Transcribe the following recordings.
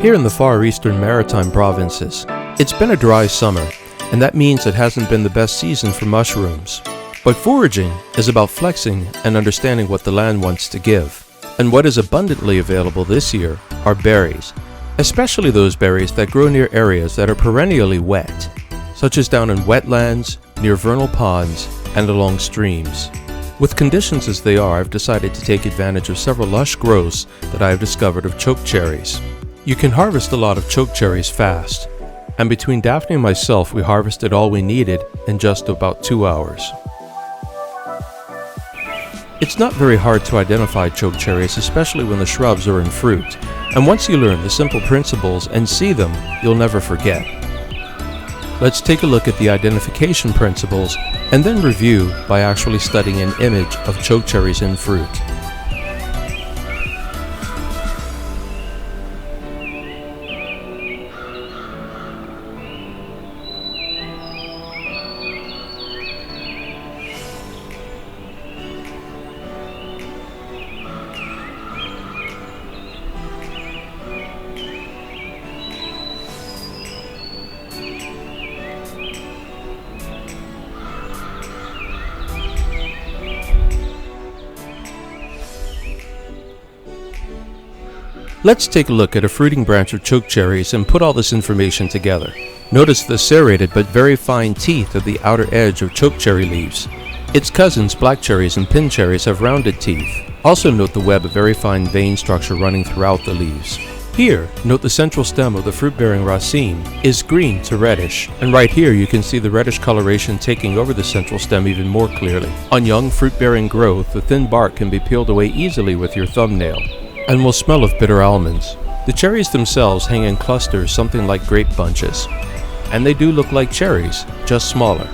Here in the far eastern maritime provinces, it's been a dry summer, and that means it hasn't been the best season for mushrooms. But foraging is about flexing and understanding what the land wants to give. And what is abundantly available this year are berries, especially those berries that grow near areas that are perennially wet, such as down in wetlands, near vernal ponds, and along streams. With conditions as they are, I've decided to take advantage of several lush growths that I have discovered of chokecherries. You can harvest a lot of chokecherries fast, and between Daphne and myself we harvested all we needed in just about 2 hours. It's not very hard to identify chokecherries, especially when the shrubs are in fruit, and once you learn the simple principles and see them, you'll never forget. Let's take a look at the identification principles and then review by actually studying an image of chokecherries in fruit. Let's take a look at a fruiting branch of chokecherries and put all this information together. Notice the serrated but very fine teeth at the outer edge of chokecherry leaves. Its cousins, blackcherries and pincherries, have rounded teeth. Also note the web of very fine vein structure running throughout the leaves. Here, note the central stem of the fruit-bearing raceme is green to reddish, and right here you can see the reddish coloration taking over the central stem even more clearly. On young fruit-bearing growth, the thin bark can be peeled away easily with your thumbnail, and will smell of bitter almonds. The cherries themselves hang in clusters something like grape bunches, and they do look like cherries, just smaller.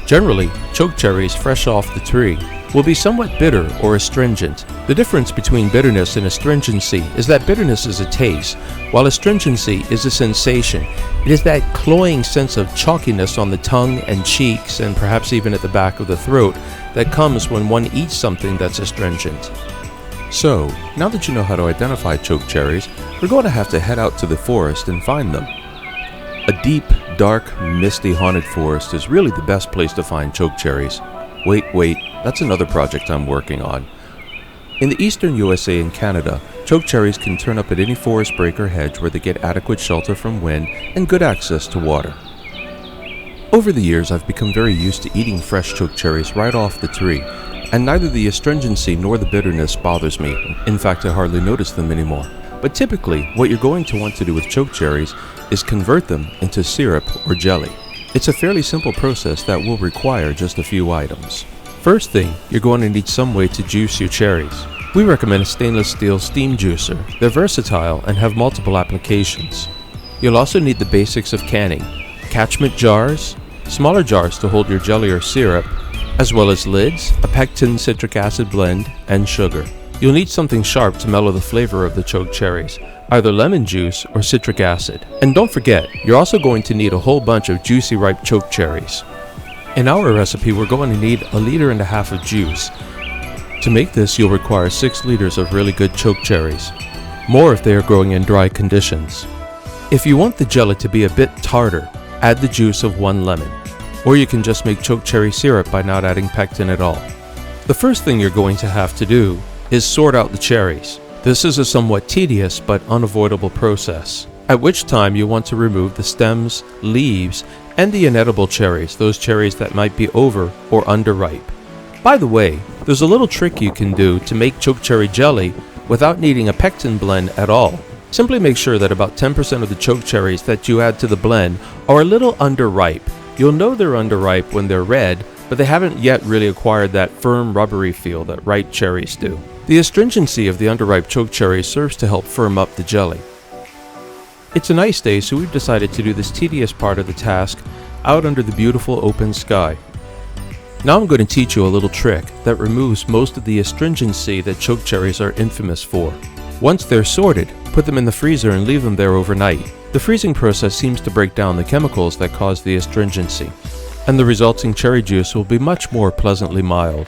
Generally, chokecherries fresh off the tree will be somewhat bitter or astringent. The difference between bitterness and astringency is that bitterness is a taste, while astringency is a sensation. It is that cloying sense of chalkiness on the tongue and cheeks and perhaps even at the back of the throat that comes when one eats something that's astringent. So, now that you know how to identify chokecherries, we're going to have to head out to the forest and find them. A deep, dark, misty, haunted forest is really the best place to find chokecherries. Wait, that's another project I'm working on. In the eastern USA and Canada, chokecherries can turn up at any forest break or hedge where they get adequate shelter from wind and good access to water. Over the years, I've become very used to eating fresh chokecherries right off the tree, and neither the astringency nor the bitterness bothers me. In fact, I hardly notice them anymore. But typically, what you're going to want to do with chokecherries is convert them into syrup or jelly. It's a fairly simple process that will require just a few items. First thing, you're going to need some way to juice your cherries. We recommend a stainless steel steam juicer. They're versatile and have multiple applications. You'll also need the basics of canning: catchment jars, smaller jars to hold your jelly or syrup, as well as lids, a pectin citric acid blend, and sugar. You'll need something sharp to mellow the flavor of the chokecherries, either lemon juice or citric acid. And don't forget, you're also going to need a whole bunch of juicy ripe chokecherries. In our recipe, we're going to need 1.5 liters of juice. To make this, you'll require 6 liters of really good chokecherries, more if they are growing in dry conditions. If you want the jelly to be a bit tartar, add the juice of 1 lemon. Or you can just make chokecherry syrup by not adding pectin at all. The first thing you're going to have to do is sort out the cherries. This is a somewhat tedious but unavoidable process, at which time you want to remove the stems, leaves, and the inedible cherries, those cherries that might be over or underripe. By the way, there's a little trick you can do to make chokecherry jelly without needing a pectin blend at all. Simply make sure that about 10% of the chokecherries that you add to the blend are a little underripe. You'll know they're underripe when they're red, but they haven't yet really acquired that firm, rubbery feel that ripe cherries do. The astringency of the underripe chokecherries serves to help firm up the jelly. It's a nice day, so we've decided to do this tedious part of the task out under the beautiful open sky. Now I'm going to teach you a little trick that removes most of the astringency that chokecherries are infamous for. Once they're sorted, put them in the freezer and leave them there overnight. The freezing process seems to break down the chemicals that cause the astringency, and the resulting cherry juice will be much more pleasantly mild.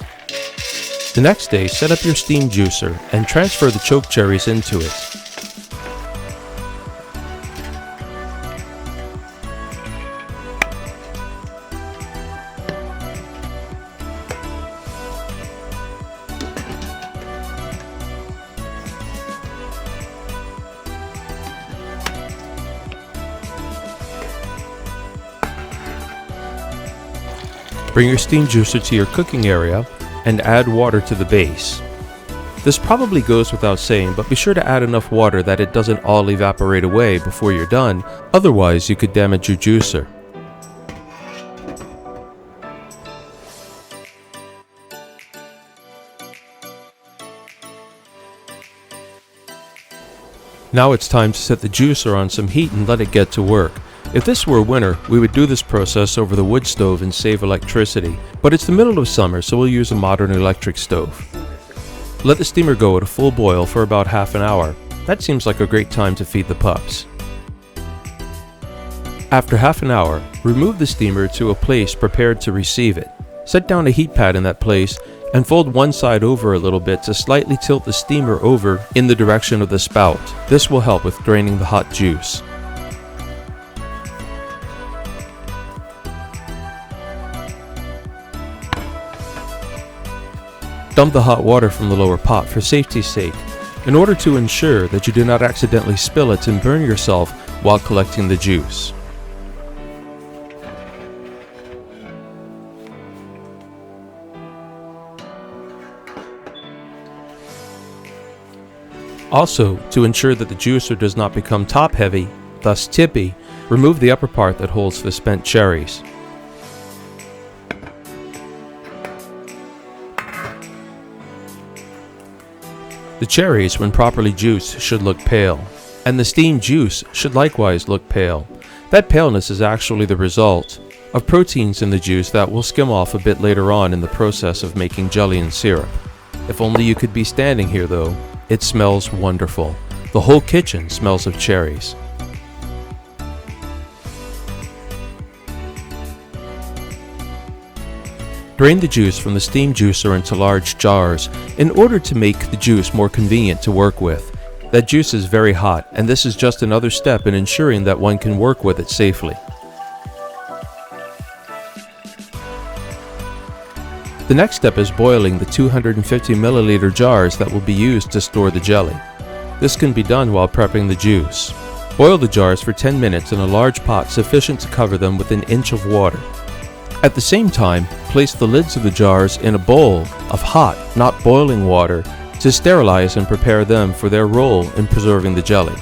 The next day, set up your steam juicer and transfer the chokecherries into it. Bring your steam juicer to your cooking area and add water to the base. This probably goes without saying, but be sure to add enough water that it doesn't all evaporate away before you're done, otherwise you could damage your juicer. Now it's time to set the juicer on some heat and let it get to work. If this were winter, we would do this process over the wood stove and save electricity, but it's the middle of summer, so we'll use a modern electric stove. Let the steamer go at a full boil for about half an hour. That seems like a great time to feed the pups. After half an hour, remove the steamer to a place prepared to receive it. Set down a heat pad in that place and fold one side over a little bit to slightly tilt the steamer over in the direction of the spout. This will help with draining the hot juice. Dump the hot water from the lower pot for safety's sake, in order to ensure that you do not accidentally spill it and burn yourself while collecting the juice. Also, to ensure that the juicer does not become top-heavy, thus tippy, remove the upper part that holds the spent cherries. The cherries, when properly juiced, should look pale, and the steamed juice should likewise look pale. That paleness is actually the result of proteins in the juice that will skim off a bit later on in the process of making jelly and syrup. If only you could be standing here though. It smells wonderful. The whole kitchen smells of cherries. Drain the juice from the steam juicer into large jars in order to make the juice more convenient to work with. That juice is very hot, and this is just another step in ensuring that one can work with it safely. The next step is boiling the 250 milliliter jars that will be used to store the jelly. This can be done while prepping the juice. Boil the jars for 10 minutes in a large pot sufficient to cover them with an inch of water. At the same time, place the lids of the jars in a bowl of hot, not boiling water to sterilize and prepare them for their role in preserving the jelly.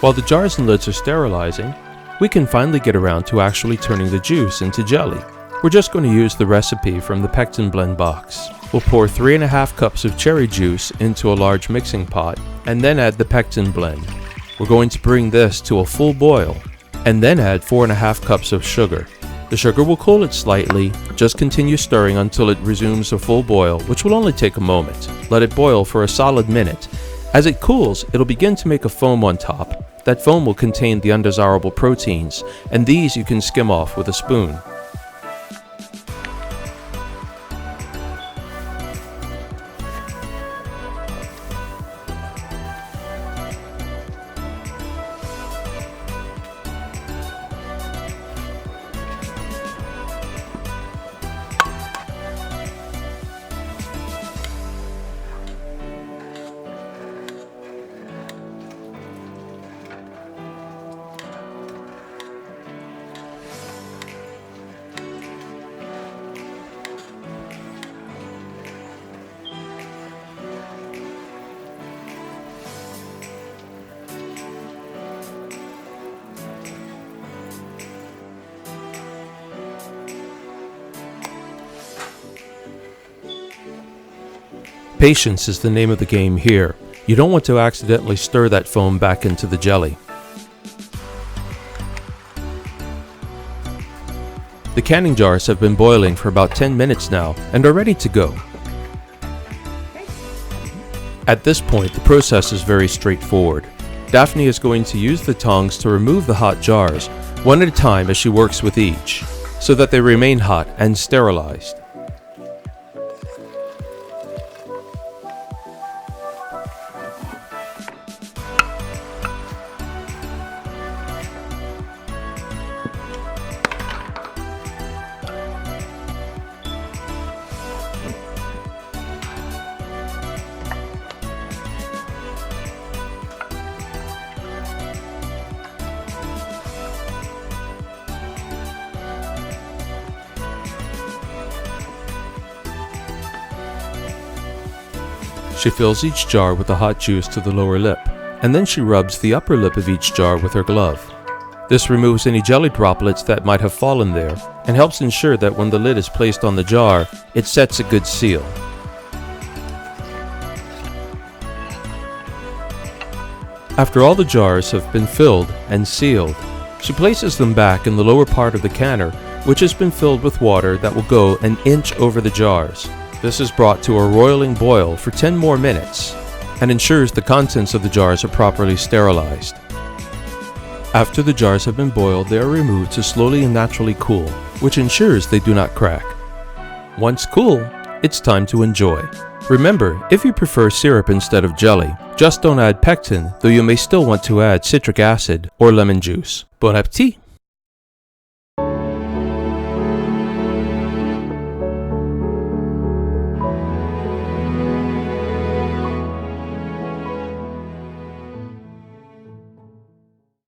While the jars and lids are sterilizing, we can finally get around to actually turning the juice into jelly. We're just going to use the recipe from the pectin blend box. We'll pour 3½ cups of cherry juice into a large mixing pot and then add the pectin blend. We're going to bring this to a full boil and then add 4½ cups of sugar. The sugar will cool it slightly. Just continue stirring until it resumes a full boil, which will only take a moment. Let it boil for a solid minute. As it cools, it'll begin to make a foam on top. That foam will contain the undesirable proteins, and these you can skim off with a spoon. Patience is the name of the game here. You don't want to accidentally stir that foam back into the jelly. The canning jars have been boiling for about 10 minutes now and are ready to go. At this point, the process is very straightforward. Daphne is going to use the tongs to remove the hot jars, one at a time as she works with each, so that they remain hot and sterilized. She fills each jar with the hot juice to the lower lip, and then she rubs the upper lip of each jar with her glove. This removes any jelly droplets that might have fallen there, and helps ensure that when the lid is placed on the jar, it sets a good seal. After all the jars have been filled and sealed, she places them back in the lower part of the canner, which has been filled with water that will go an inch over the jars. This is brought to a roiling boil for 10 more minutes and ensures the contents of the jars are properly sterilized. After the jars have been boiled, they are removed to slowly and naturally cool, which ensures they do not crack. Once cool, it's time to enjoy. Remember, if you prefer syrup instead of jelly, just don't add pectin, though you may still want to add citric acid or lemon juice. Bon appétit!